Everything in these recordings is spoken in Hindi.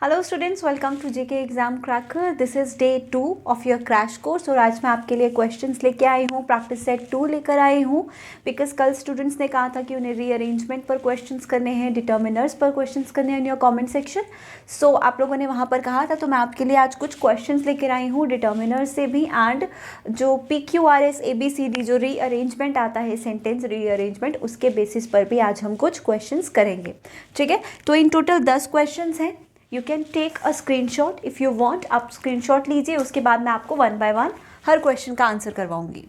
Hello students, welcome to JK exam cracker. This is day 2 of your crash course और आज मैं आपके लिए क्वेश्चंस लेके आई हूँ, प्रैक्टिस सेट 2 लेकर आई हूँ। बिकॉज कल स्टूडेंट्स ने कहा था कि उन्हें रीअरेंजमेंट पर क्वेश्चंस करने हैं, डिटर्मिनर्स पर क्वेश्चंस करने हैं इन योर कमेंट सेक्शन। सो आप लोगों ने वहाँ पर कहा था, तो मैं आपके लिए आज कुछ क्वेश्चंस लेकर आई हूँ डिटर्मिनर्स से भी, एंड जो PQRS ABCD जो रीअरेंजमेंट आता है, सेंटेंस रीअरेंजमेंट, उसके बेसिस पर भी आज हम कुछ क्वेश्चंस करेंगे। ठीक है, तो इन टोटल 10 क्वेश्चंस हैं। You can take a screenshot if you want. आप स्क्रीनशॉट लीजिए, उसके बाद मैं आपको 1 बाय 1 हर क्वेश्चन का आंसर करवाऊंगी।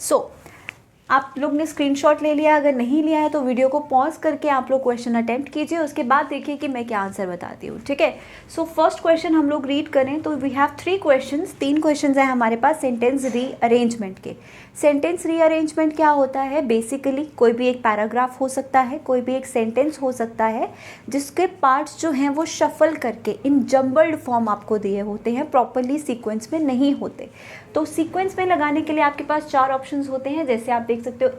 सो आप लोग ने स्क्रीनशॉट ले लिया, अगर नहीं लिया है तो वीडियो को पॉज करके आप लोग क्वेश्चन अटेम्प्ट कीजिए, उसके बाद देखिए कि मैं क्या आंसर बताती हूँ। ठीक है, सो फर्स्ट क्वेश्चन हम लोग रीड करें तो वी हैव 3 क्वेश्चंस, 3 क्वेश्चंस हैं हमारे पास सेंटेंस रीअरेंजमेंट के। सेंटेंस रीअरेंजमेंट क्या होता है? बेसिकली कोई भी एक पैराग्राफ हो सकता है, कोई भी एक सेंटेंस हो सकता है, जिसके पार्ट्स जो हैं वो शफल करके इन जम्बल्ड फॉर्म आपको दिए होते हैं, प्रॉपरली सीक्वेंस में नहीं होते। तो सीक्वेंस में लगाने के लिए आपके पास 4 ऑप्शंस होते हैं, जैसे आप देख सकते हो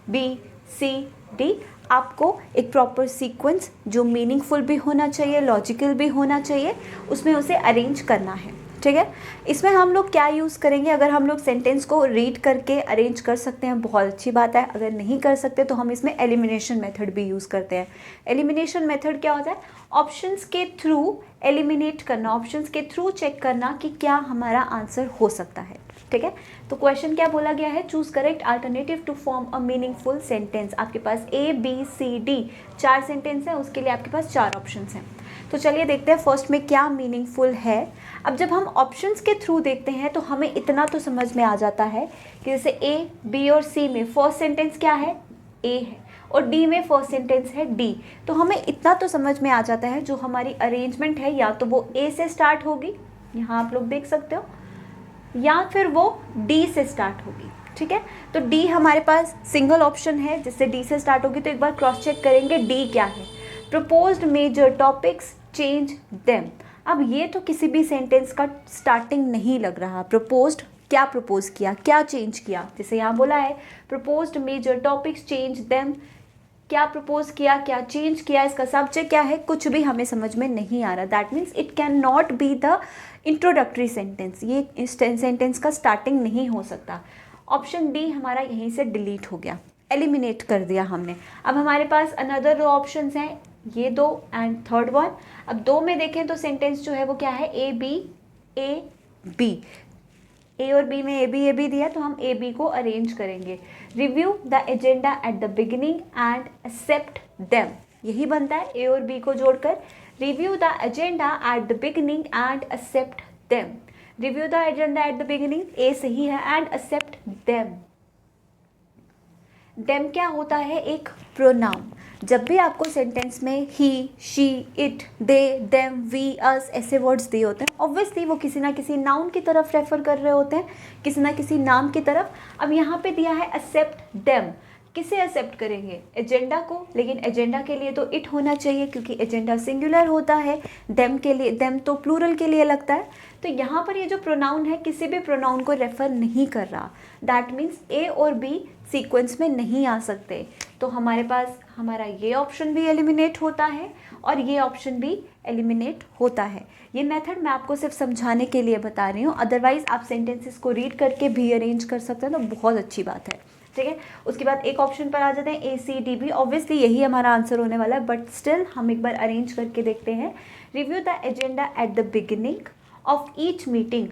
ABCD। आपको एक प्रॉपर सीक्वेंस जो मीनिंगफुल भी होना चाहिए, लॉजिकल भी होना चाहिए, उसमें उसे अरेंज करना है। ठीक है, इसमें हम लोग क्या यूज़ करेंगे? अगर हम लोग सेंटेंस को रीड करके अरेंज कर सकते हैं, बहुत अच्छी बात है। अगर नहीं कर सकते तो हम इसमें एलिमिनेशन मेथड भी यूज़ करते हैं। एलिमिनेशन मेथड क्या होता है? ऑप्शंस के थ्रू एलिमिनेट करना, ऑप्शंस के थ्रू चेक करना कि क्या हमारा आंसर हो सकता है। ठीक है, तो क्वेश्चन क्या बोला गया है? Choose correct alternative to form a meaningful sentence. आपके पास ABCD 4 सेंटेंस है, उसके लिए आपके पास 4 ऑप्शंस हैं। तो चलिए देखते हैं फर्स्ट में क्या मीनिंगफुल है। अब जब हम ऑप्शंस के थ्रू देखते हैं तो हमें इतना तो समझ में आ जाता है कि जैसे A, B और C में फर्स्ट सेंटेंस क्या है? A है, और D में फर्स्ट सेंटेंस है D। तो हमें इतना तो समझ में आ जाता है जो हमारी अरेंजमेंट है या तो वो A से स्टार्ट होगी, यहाँ आप लोग देख सकते हो, या फिर वो D से स्टार्ट होगी। ठीक है, तो D हमारे पास सिंगल ऑप्शन है, जिससे D से स्टार्ट होगी। तो एक बार क्रॉस चेक करेंगे D क्या है। Proposed major topics, change them. अब ये तो किसी भी सेंटेंस का स्टार्टिंग नहीं लग रहा। प्रपोज्ड, क्या प्रपोज किया, क्या चेंज किया? जैसे यहाँ बोला है proposed major topics, change them. क्या प्रपोज किया, क्या चेंज किया, इसका सब्जेक्ट क्या है, कुछ भी हमें समझ में नहीं आ रहा। That means it can not be the introductory sentence, ये इस सेंटेंस का स्टार्टिंग नहीं हो सकता। ऑप्शन डी हमारा यहीं से डिलीट हो गया, एलिमिनेट कर दिया हमने। अब हमारे पास अनदर 2 ऑप्शंस हैं, ये 2 एंड थर्ड वन। अब 2 में देखें तो सेंटेंस जो है वो क्या है? A और B में A B दिया, तो हम AB को अरेंज करेंगे। Review the agenda at the beginning and accept them, यही बनता है A और B को जोड़कर। Review the agenda at the beginning and accept them. Review the agenda at the beginning, A सही है, एंड एक्सेप्ट देम। देम क्या होता है? एक प्रोनाउन। जब भी आपको सेंटेंस में he, she, it, they, them, we, us ऐसे वर्ड्स दिए होते हैं, ऑब्वियसली वो किसी ना किसी नाउन की तरफ रेफर कर रहे होते हैं, किसी ना किसी नाम की तरफ। अब यहाँ पे दिया है एक्सेप्ट देम। किसे एक्सेप्ट करेंगे? एजेंडा को, लेकिन एजेंडा के लिए तो इट होना चाहिए क्योंकि एजेंडा सिंगुलर होता है। देम के लिए, देम तो प्लूरल के लिए लगता है। तो यहाँ पर ये जो प्रोनाउन है किसी भी प्रोनाउन को रेफर नहीं कर रहा। दैट मीन्स A और B सीक्वेंस में नहीं आ सकते। तो हमारे पास हमारा ये ऑप्शन भी एलिमिनेट होता है और ये ऑप्शन भी एलिमिनेट होता है। ये मेथड मैं आपको सिर्फ समझाने के लिए बता रही हूँ, अदरवाइज आप सेंटेंसेस को रीड करके भी अरेंज कर सकते हैं, तो बहुत अच्छी बात है। ठीक है, उसके बाद एक ऑप्शन पर आ जाते हैं ACDB। ऑब्वियसली यही हमारा आंसर होने वाला है, बट स्टिल हम एक बार अरेंज करके देखते हैं। Review the agenda at the beginning of each meeting.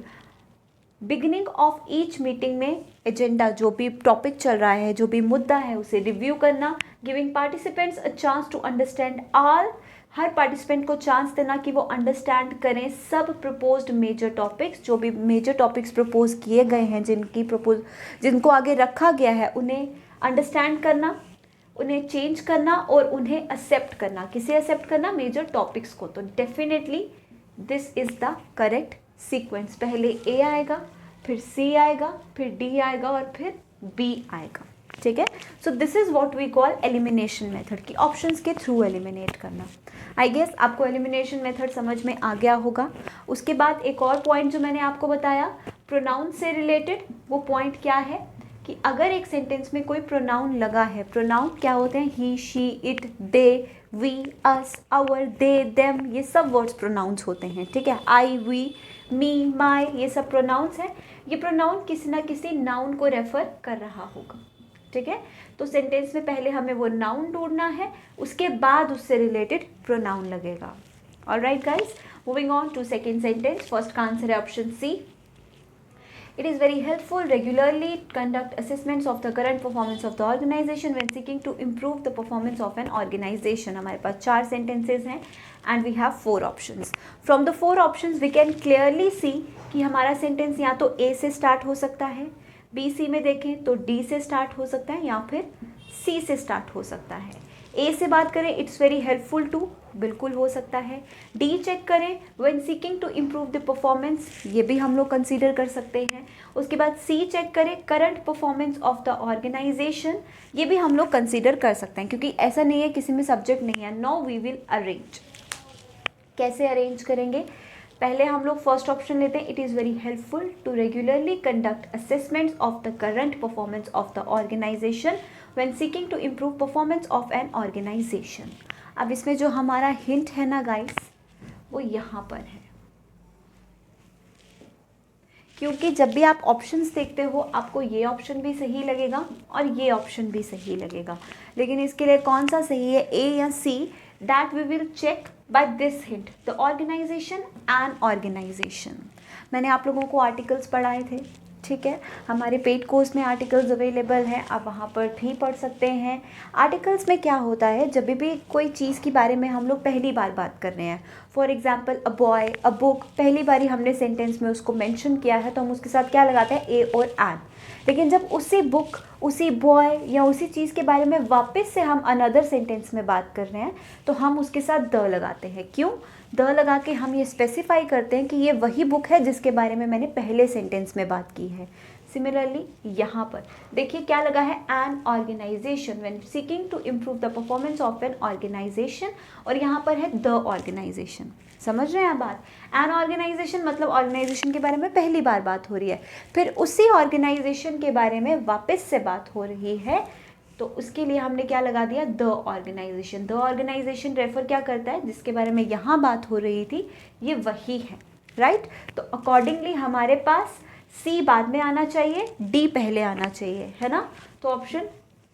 Beginning of each meeting में एजेंडा, जो भी टॉपिक चल रहा है, जो भी मुद्दा है, उसे रिव्यू करना। Giving participants a chance to understand all, हर पार्टिसिपेंट को चांस देना कि वो अंडरस्टैंड करें सब प्रपोज्ड मेजर टॉपिक्स, जो भी मेजर टॉपिक्स प्रपोज किए गए हैं, जिनको आगे रखा गया है, उन्हें अंडरस्टैंड करना, उन्हें चेंज करना और उन्हें एक्सेप्ट करना। किसे एक्सेप्ट करना? मेजर टॉपिक्स को। तो definitely this is the correct sequence. पहले A आएगा, फिर C आएगा, फिर D आएगा और फिर B आएगा। ठीक है, so this is what we call elimination method, की ऑप्शंस के थ्रू एलिमिनेट करना। आई गेस आपको एलिमिनेशन मेथड समझ में आ गया होगा। उसके बाद एक और पॉइंट जो मैंने आपको बताया प्रोनाउन से रिलेटेड, वो पॉइंट क्या है कि अगर एक सेंटेंस में कोई प्रोनाउन लगा है, प्रोनाउन क्या होते हैं, he, she, it, they, we, us, our, they, them, ये सब वर्ड्स प्रोनाउंस होते हैं, ठीक है। आई, वी, मी, माई, ये सब प्रोनाउंस हैं। ये प्रोनाउन किसी ना किसी नाउन को रेफर कर रहा होगा, ठीक है। तो सेंटेंस में पहले हमें वो नाउन ढूंढना है, उसके बाद उससे रिलेटेड प्रोनाउन लगेगा। Alright guys, moving on to second sentence. First का आंसर है option C. It is very helpful regularly conduct assessments of the current performance of the organization when seeking to improve the performance of an organization. हमारे पास 4 sentences हैं and we have 4 options. From the 4 options we can clearly see कि हमारा sentence या तो A से start हो सकता है, B, C में देखें तो D से start हो सकता है, या फिर C से start हो सकता है। A से बात करें, इट्स वेरी हेल्पफुल टू, बिल्कुल हो सकता है। डी चेक करें, when seeking to improve the performance, ये भी हम लोग कंसीडर कर सकते हैं। उसके बाद सी चेक करें, current performance of the organization, ये भी हम लोग कंसीडर कर सकते हैं, क्योंकि ऐसा नहीं है किसी में सब्जेक्ट नहीं है। Now we will arrange. कैसे अरेंज करेंगे, पहले हम लोग फर्स्ट ऑप्शन लेते हैं। It is very helpful to regularly conduct assessments of the current performance of the organization when seeking to improve performance of an organization. अब इसमें जो हमारा हिंट है ना गाइस, वो यहाँ पर है, क्योंकि जब भी आप ऑप्शंस देखते हो आपको ये ऑप्शन भी सही लगेगा और ये ऑप्शन भी सही लगेगा, लेकिन इसके लिए कौन सा सही है, ए या C, that we will check by this hint, the organisation and organisation. मैंने आप लोगों को आर्टिकल्स पढ़ाए थे, ठीक है। हमारे पेड कोर्स में आर्टिकल्स अवेलेबल हैं, आप वहाँ पर भी पढ़ सकते हैं। आर्टिकल्स में क्या होता है, जब भी कोई चीज़ के बारे में हम लोग पहली बार बात कर रहे हैं, for example a boy, a book, पहली बार ही हमने सेंटेंस में उसको मेंशन किया है तो हम उसके साथ क्या लगाते हैं, ए और एन। लेकिन जब उसी बुक, उसी बॉय या उसी चीज़ के बारे में वापस से हम अनदर सेंटेंस में बात कर रहे हैं तो हम उसके साथ द लगाते हैं। क्यों द लगा के हम ये स्पेसिफाई करते हैं कि ये वही बुक है जिसके बारे में मैंने पहले सेंटेंस में बात की है। सिमिलरली यहाँ पर देखिए क्या लगा है, an organization when seeking to improve the performance of an organization, और यहाँ पर है द ऑर्गेनाइजेशन। समझ रहे हैं आप बात, एन ऑर्गेनाइजेशन मतलब ऑर्गेनाइजेशन के बारे में पहली बार बात हो रही है, फिर उसी ऑर्गेनाइजेशन के बारे में वापस से बात हो रही है, तो उसके लिए हमने क्या लगा दिया, the organization. The organization refer क्या करता है, जिसके बारे में यहाँ बात हो रही थी ये वही है, राइट। तो अकॉर्डिंगली हमारे पास सी बाद में आना चाहिए, डी पहले आना चाहिए, है ना। तो option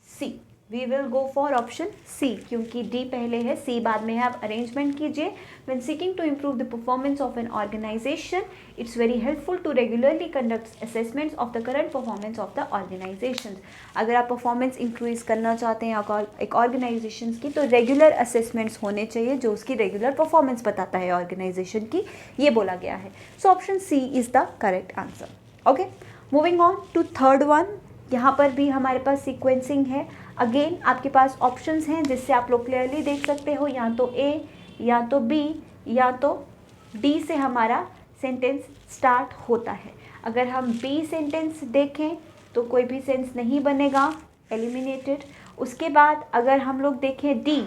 C, we will go for option C, क्योंकि डी पहले है, सी बाद में है। आप अरेंजमेंट कीजिए। When seeking to improve the performance of an organization, it's very helpful to regularly conduct assessments of the current performance of the organization. अगर आप परफॉर्मेंस इंक्रीज करना चाहते हैं एक ऑर्गेनाइजेशन की, तो रेगुलर असेसमेंट्स होने चाहिए जो उसकी रेगुलर परफॉर्मेंस बताता है ऑर्गेनाइजेशन की, ये बोला गया है। So option C is the correct answer. Okay, moving on to third one. यहाँ पर भी हमारे पास सीक्वेंसिंग है। अगेन आपके पास ऑप्शंस हैं जिससे आप लोग क्लियरली देख सकते हो, या तो ए, या तो बी, या तो डी से हमारा सेंटेंस स्टार्ट होता है। अगर हम बी सेंटेंस देखें तो कोई भी सेंस नहीं बनेगा, एलिमिनेटेड। उसके बाद अगर हम लोग देखें डी,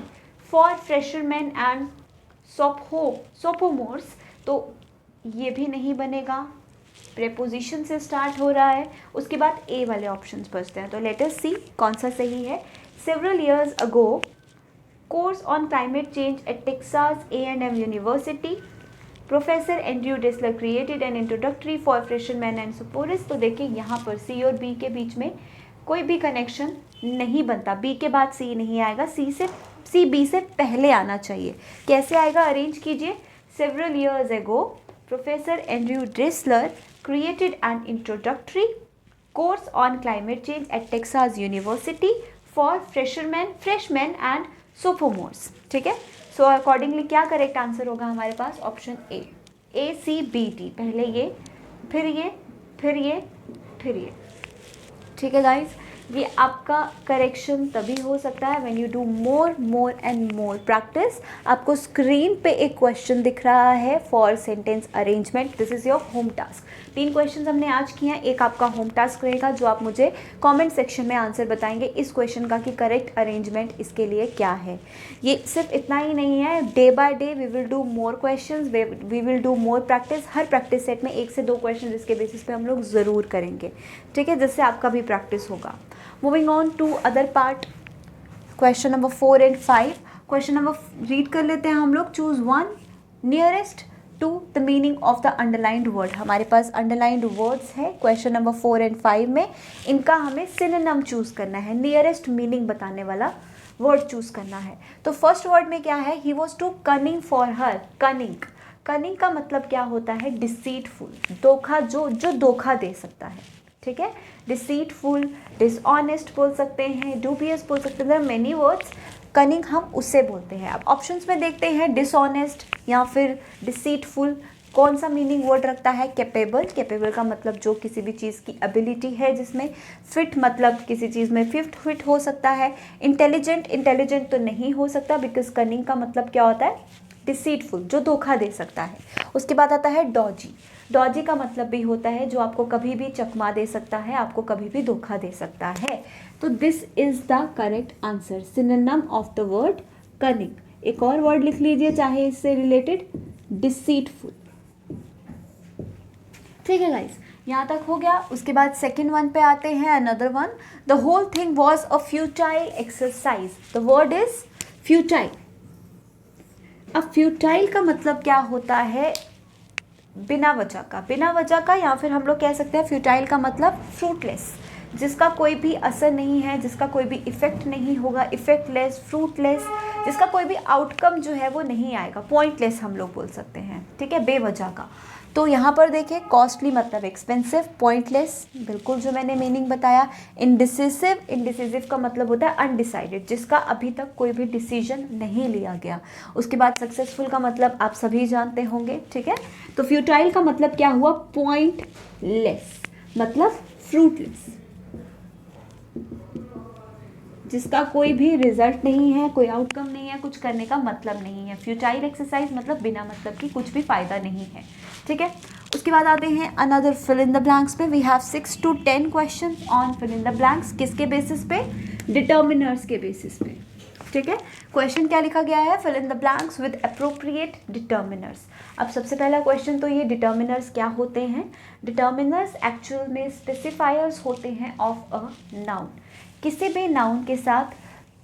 फॉर फ्रेशरमैन एंड सोपोमोर्स, तो ये भी नहीं बनेगा, प्रेपोजिशन से स्टार्ट हो रहा है। उसके बाद ए वाले ऑप्शंस बचते हैं, तो लेट अस सी कौन सा सही है। Several years ago, course on climate change at Texas A&M university, professor Andrew Dressler created an introductory for freshmen and sophomores. तो देखिए यहाँ पर सी और बी के बीच में कोई भी कनेक्शन नहीं बनता, बी के बाद सी नहीं आएगा, सी बी से पहले आना चाहिए। कैसे आएगा, अरेंज कीजिए। Several years ago, professor Andrew Dressler created an introductory course on climate change at Texas University for freshmen and sophomores। ठीक है, सो अकॉर्डिंगली क्या करेक्ट आंसर होगा हमारे पास, option A, C B D, पहले ये, फिर ये, फिर ये, फिर ये। ठीक है गाइज, ये आपका करेक्शन तभी हो सकता है when you do more and more practice. आपको स्क्रीन पे एक क्वेश्चन दिख रहा है for sentence arrangement, this is your home task. 3 question हमने आज किए हैं, एक आपका होम टास्क रहेगा जो आप मुझे कमेंट सेक्शन में आंसर बताएंगे इस क्वेश्चन का कि करेक्ट अरेंजमेंट इसके लिए क्या है। ये सिर्फ इतना ही नहीं है, day by day we will do more questions, we will do more practice. हर प्रैक्टिस सेट में 1 से 2 क्वेश्चन इसके बेसिस पे हम लोग ज़रूर करेंगे, ठीक है, जिससे आपका भी प्रैक्टिस होगा। Moving on to other part, question number 4 and 5। Question number read कर लेते हैं हम लोग। Choose one nearest to the meaning of the underlined word. हमारे पास अंडरलाइंड वर्ड्स है क्वेश्चन नंबर 4 एंड 5 में, इनका हमें सिनोनिम चूज करना है, नियरेस्ट मीनिंग बताने वाला वर्ड चूज करना है। तो फर्स्ट वर्ड में क्या है, he was too cunning for her. Cunning, cunning का मतलब क्या होता है, डिसीटफुल, धोखा, जो धोखा दे सकता है, ठीक है। डिसीटफुल, डिसऑनेस्ट बोल सकते हैं, डूबियस बोल सकते हैं, मेनी वर्ड्स। कनिंग हम उससे बोलते हैं। अब ऑप्शंस में देखते हैं, डिसऑनेस्ट या फिर डिसीटफुल कौन सा मीनिंग वर्ड रखता है। कैपेबल, कैपेबल का मतलब जो किसी भी चीज़ की एबिलिटी है जिसमें। फिट मतलब किसी चीज़ में फिट हो सकता है। इंटेलिजेंट, इंटेलिजेंट तो नहीं हो सकता बिकॉज कनिंग का मतलब क्या होता है, डिसीटफुल, जो धोखा दे सकता है। उसके बाद आता है डॉजी। डॉजी का मतलब भी होता है जो आपको कभी भी चकमा दे सकता है, आपको कभी भी धोखा दे सकता है। तो this is the correct answer, synonym of the word cunning. एक और वर्ड लिख लीजिए चाहे इससे रिलेटेड, डिसीटफुल, ठीक है गाइस, यहाँ तक हो गया। उसके बाद सेकेंड वन पे आते हैं, another one. The whole thing was a futile exercise. The word is futile. अब फ्यूटाइल का मतलब क्या होता है, बिना वजह का, बिना वजह का, या फिर हम लोग कह सकते हैं फ्यूटाइल का मतलब फ्रूटलेस, जिसका कोई भी असर नहीं है, जिसका कोई भी इफेक्ट नहीं होगा, इफेक्टलेस, फ्रूटलेस, जिसका कोई भी आउटकम जो है वो नहीं आएगा, पॉइंटलेस हम लोग बोल सकते हैं, ठीक है, बेवजह का। तो यहाँ पर देखिए, कॉस्टली मतलब एक्सपेंसिव, पॉइंटलेस बिल्कुल जो मैंने मीनिंग बताया। इंडिसिसिव, इंडिसिसिव का मतलब होता है अनडिसाइडेड, जिसका अभी तक कोई भी डिसीजन नहीं लिया गया। उसके बाद सक्सेसफुल का मतलब आप सभी जानते होंगे, ठीक है। तो फ्यूटाइल का मतलब क्या हुआ, पॉइंटलेस मतलब फ्रूटलेस, जिसका कोई भी रिजल्ट नहीं है, कोई आउटकम नहीं है, कुछ करने का मतलब नहीं है। फ्यूटाइल एक्सरसाइज मतलब बिना मतलब की, कुछ भी फायदा नहीं है, ठीक है। उसके बाद आते हैं another fill in the blanks में। We have 6 to 10 question on fill in the blanks. किसके बेसिस पे, डिटर्मिनर्स के बेसिस पे, ठीक है। क्वेश्चन क्या लिखा गया है, fill in the blanks with appropriate determiners. अब सबसे पहला क्वेश्चन तो ये, डिटर्मिनर्स क्या होते हैं। डिटर्मिनर्स एक्चुअल में स्पेसिफायर्स होते हैं ऑफ अ नाउन। किसी भी नाउन के साथ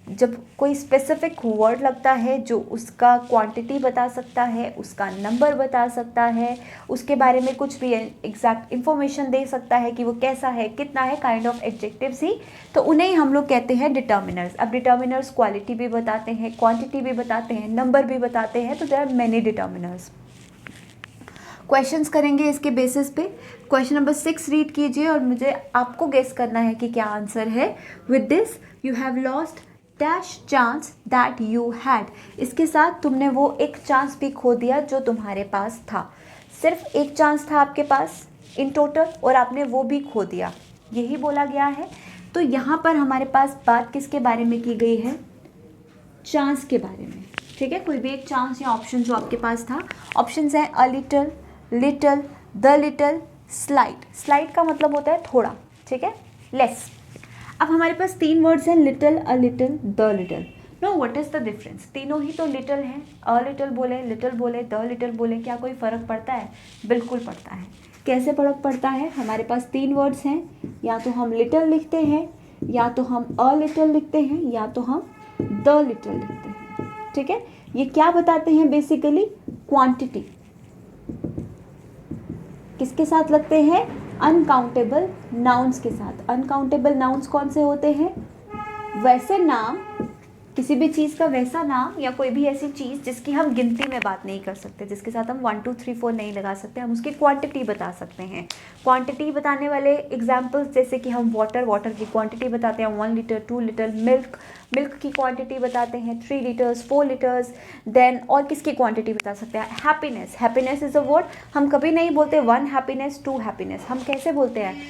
जब कोई स्पेसिफिक वर्ड लगता है जो उसका क्वांटिटी बता सकता है, उसका नंबर बता सकता है, उसके बारे में कुछ भी एग्जैक्ट इंफॉर्मेशन दे सकता है कि वो कैसा है, कितना है, काइंड ऑफ एडजेक्टिव्स ही, तो उन्हें ही हम लोग कहते हैं डिटर्मिनर्स। अब डिटर्मिनर्स क्वालिटी भी बताते हैं, क्वांटिटी भी बताते हैं, नंबर भी बताते हैं, तो there are many determiners. Questions करेंगे इसके बेसिस पे। क्वेश्चन नंबर 6 रीड कीजिए और मुझे आपको गेस करना है कि क्या आंसर है। With this you have lost dash chance that you had. इसके साथ तुमने वो एक चांस भी खो दिया जो तुम्हारे पास था। सिर्फ एक चांस था आपके पास इन टोटल और आपने वो भी खो दिया, यही बोला गया है। तो यहाँ पर हमारे पास बात किसके बारे में की गई है, चांस के बारे में, ठीक है। कोई भी एक चांस या ऑप्शन जो आपके पास था। ऑप्शंस हैं a little, little, the little, slight. Slight का मतलब होता है थोड़ा, ठीक है, लेस। अब हमारे पास 3 वर्ड्स हैं, little, a little, the little. No, what is the difference, तीनों ही तो लिटल हैं। अ लिटल बोले, लिटल बोले, द लिटल बोले, क्या कोई फ़र्क पड़ता है, बिल्कुल पड़ता है। कैसे फ़र्क पड़ता है, हमारे पास 3 वर्ड्स हैं, या तो हम लिटल लिखते हैं, या तो हम अ लिटल लिखते हैं, या तो हम द लिटल लिखते हैं, ठीक है। ये क्या बताते हैं, बेसिकली क्वांटिटी। किसके साथ लगते हैं, अनकाउंटेबल नाउन्स के साथ। अनकाउंटेबल नाउन्स कौन से होते हैं, वैसे नाम किसी भी चीज़ का वैसा नाम या कोई भी ऐसी चीज़ जिसकी हम गिनती में बात नहीं कर सकते, जिसके साथ हम 1 2 3 4 नहीं लगा सकते, हम उसकी क्वांटिटी बता सकते हैं। क्वांटिटी बताने वाले एग्जांपल्स जैसे कि हम वाटर की क्वांटिटी बताते हैं 1 लीटर 2 लीटर, मिल्क की क्वांटिटी बताते हैं 3 लीटर्स 4 लीटर्स। देन और किसकी क्वांटिटी बता सकते हैं? Happiness is a word. हम कभी नहीं बोलते 1 हैप्पीनेस 2 हैप्पीनेस, हम कैसे बोलते हैं?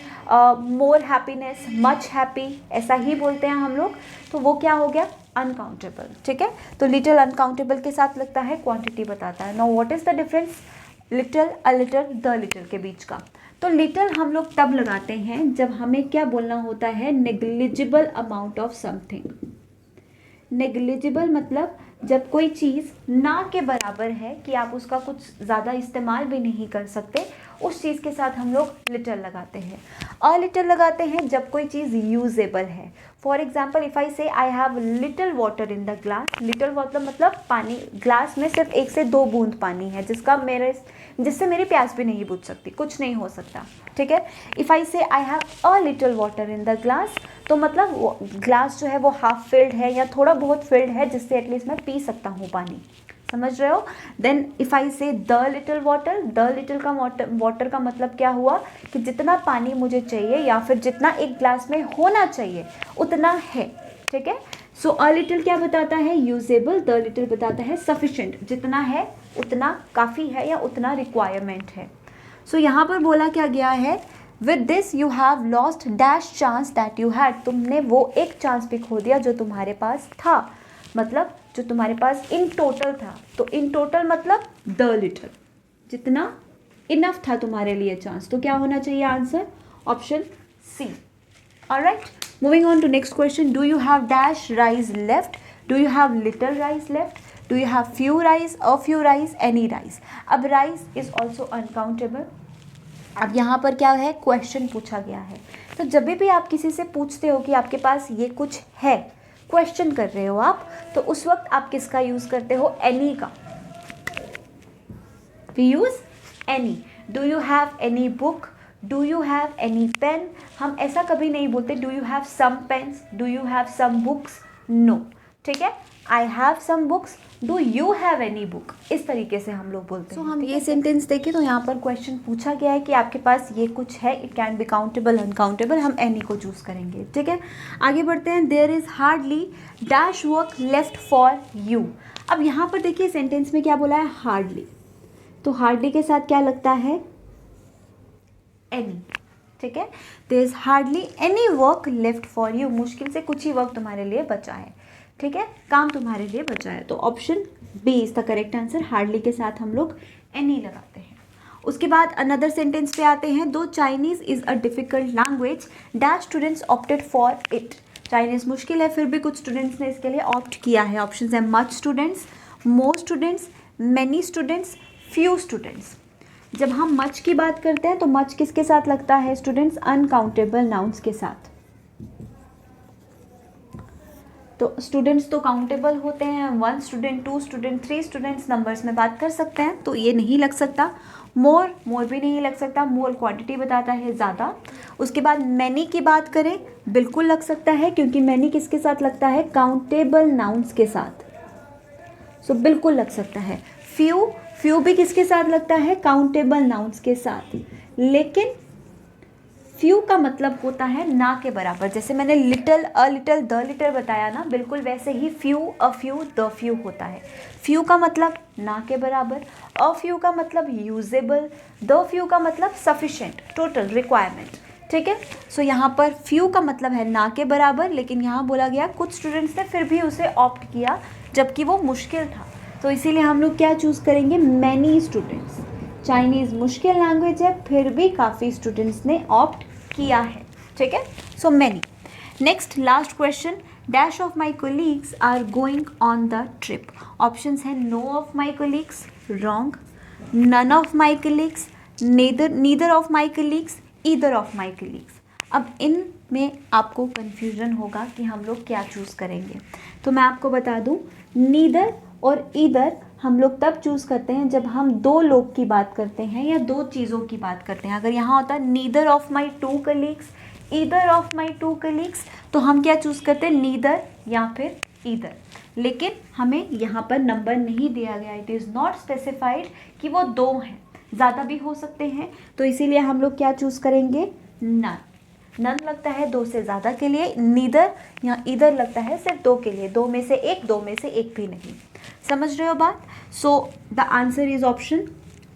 मोर हैप्पीनेस, मच हैप्पी, ऐसा ही बोलते हैं हम लोग। तो वो क्या हो गया? अनकाउंटेबल। ठीक है, तो लिटिल अनकाउंटेबल के साथ लगता है, क्वांटिटी बताता है। Now what is the difference little, a little, the little के बीच का? तो लिटिल हम लोग तब लगाते हैं जब हमें क्या बोलना होता है? Negligible amount of something. Negligible मतलब जब कोई चीज़ ना के बराबर है कि आप उसका कुछ ज़्यादा इस्तेमाल भी नहीं कर सकते, उस चीज़ के साथ हम लोग लिटिल लगाते हैं। अ लिटिल लगाते हैं जब कोई चीज़ यूजेबल है। फॉर एग्जाम्पल इफ़ आई से I have little water in the glass, little water मतलब पानी, ग्लास में सिर्फ 1 से 2 बूंद पानी है जिससे मेरी प्यास भी नहीं बुझ सकती, कुछ नहीं हो सकता। ठीक है, इफ़ आई से I have a little water in the glass, तो मतलब ग्लास जो है वो हाफ फिल्ड है या थोड़ा बहुत फिल्ड है जिससे एटलीस्ट मैं पी सकता हूँ पानी। समझ रहे हो? देन इफ़ आई से the little water, the little का वाटर का मतलब क्या हुआ कि जितना पानी मुझे चाहिए या फिर जितना एक ग्लास में होना चाहिए उतना है। ठीक है, सो अ लिटिल क्या बताता है? यूजेबल। द लिटिल बताता है सफिशिएंट, जितना है उतना काफ़ी है या उतना रिक्वायरमेंट है। सो यहाँ पर बोला क्या गया है? With this you have lost dash chance that you had, तुमने वो एक चांस भी खो दिया जो तुम्हारे पास था, मतलब जो तुम्हारे पास इन टोटल था। तो इन टोटल मतलब द लिटिल, जितना इनफ था तुम्हारे लिए चांस। तो क्या होना चाहिए answer? Option C. Alright, moving on to next question. Do you have dash rice left? Do you have little rice left? Do you have few rice, a few rice, any rice? अब राइस इज ऑल्सो अनकाउंटेबल। अब यहाँ पर क्या है? क्वेश्चन पूछा गया है। तो जब भी आप किसी से पूछते हो कि आपके पास ये कुछ है, क्वेश्चन कर रहे हो आप, तो उस वक्त आप किसका यूज़ करते हो? एनी का। We use any. Do you have any book? Do you have any pen? हम ऐसा कभी नहीं बोलते do you have some pens, do you have some books, no. ठीक है, I have some books, do you have any book, इस तरीके से हम लोग बोलते हैं। हम ये सेंटेंस देखें तो यहाँ पर क्वेश्चन पूछा गया है कि आपके पास ये कुछ है, it can be countable, uncountable, हम एनी को चूज़ करेंगे। ठीक है, आगे बढ़ते हैं। There is hardly dash work left for you. अब यहाँ पर देखिए सेंटेंस में क्या बोला है? हार्डली। तो हार्डली के साथ क्या लगता है? एनी। ठीक है, there is hardly any work left for you, मुश्किल से कुछ ही वर्क तुम्हारे लिए बचा है। ठीक है, काम तुम्हारे लिए बचा है। तो option B is the correct answer. Hardly के साथ हम लोग एनी लगाते हैं। उसके बाद अनदर सेंटेंस पे आते हैं। दो Chinese is a difficult language dash students opted for it. Chinese मुश्किल है फिर भी कुछ स्टूडेंट्स ने इसके लिए ऑप्ट किया है। ऑप्शन है much students, more students, many students, few students. जब हम मच की बात करते हैं तो मच किसके साथ लगता है स्टूडेंट्स? अनकाउंटेबल नाउन्स के साथ। तो स्टूडेंट्स तो काउंटेबल होते हैं, 1 स्टूडेंट, 2 स्टूडेंट, 3 स्टूडेंट्स नंबर्स में बात कर सकते हैं, तो ये नहीं लग सकता। मोर भी नहीं लग सकता, मोर क्वांटिटी बताता है ज़्यादा। उसके बाद मैनी की बात करें, बिल्कुल लग सकता है, क्योंकि मैनी किसके साथ लगता है? काउंटेबल नाउन्स के साथ, सो बिल्कुल लग सकता है। फ्यू भी किसके साथ लगता है? काउंटेबल नाउन्स के साथ। लेकिन फ्यू का मतलब होता है ना के बराबर। जैसे मैंने little, a little, the little बताया ना, बिल्कुल वैसे ही few, a few, the few होता है। फ्यू का मतलब ना के बराबर, अ फ्यू का मतलब यूजेबल, द फ्यू का मतलब सफिशिएंट, टोटल, रिक्वायरमेंट। ठीक है, सो यहाँ पर फ्यू का मतलब है ना के बराबर, लेकिन यहाँ बोला गया कुछ स्टूडेंट्स ने फिर भी उसे ऑप्ट किया जबकि वो मुश्किल था, तो इसीलिए हम लोग क्या चूज़ करेंगे? Many students. चाइनीज़ मुश्किल लैंग्वेज है, फिर भी काफ़ी स्टूडेंट्स ने ऑप्ट किया है। ठीक है, so many. Next last question. Dash of my colleagues are going on the trip. Options हैं no of my colleagues, wrong, none of my colleagues, neither of my colleagues, either of my colleagues. अब इन में आपको कन्फ्यूजन होगा कि हम लोग क्या चूज़ करेंगे, तो मैं आपको बता दूं, नीदर और ईदर हम लोग तब चूज़ करते हैं जब हम दो लोग की बात करते हैं या दो चीज़ों की बात करते हैं। अगर यहाँ होता है neither of my 2 colleagues, either of my 2 colleagues, तो हम क्या चूज़ करते हैं? नीदर या फिर ईदर, लेकिन हमें यहाँ पर नंबर नहीं दिया गया, इट इज़ नॉट स्पेसिफाइड कि वो 2 हैं, ज़्यादा भी हो सकते हैं, तो इसीलिए हम लोग क्या चूज़ करेंगे, नन। नन लगता है 2 से ज़्यादा के लिए, नीदर या ईदर लगता है सिर्फ 2 के लिए, 2 में से 1, 2 में से 1 भी नहीं। समझ रहे हो बात? So the answer is option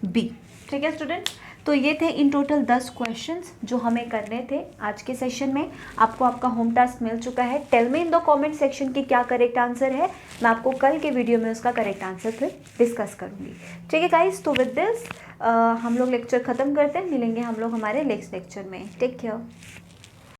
B. ठीक है स्टूडेंट, तो ये थे इन टोटल 10 क्वेश्चंस जो हमें करने थे आज के सेशन में। आपको आपका होम टास्क मिल चुका है। Tell me in the comment section की क्या करेक्ट आंसर है, मैं आपको कल के वीडियो में उसका करेक्ट आंसर फिर डिस्कस करूँगी। ठीक है गाइस, तो विद दिस हम लोग लेक्चर ख़त्म करते हैं, मिलेंगे हम लोग हमारे नेक्स्ट लेक्चर में। Take care.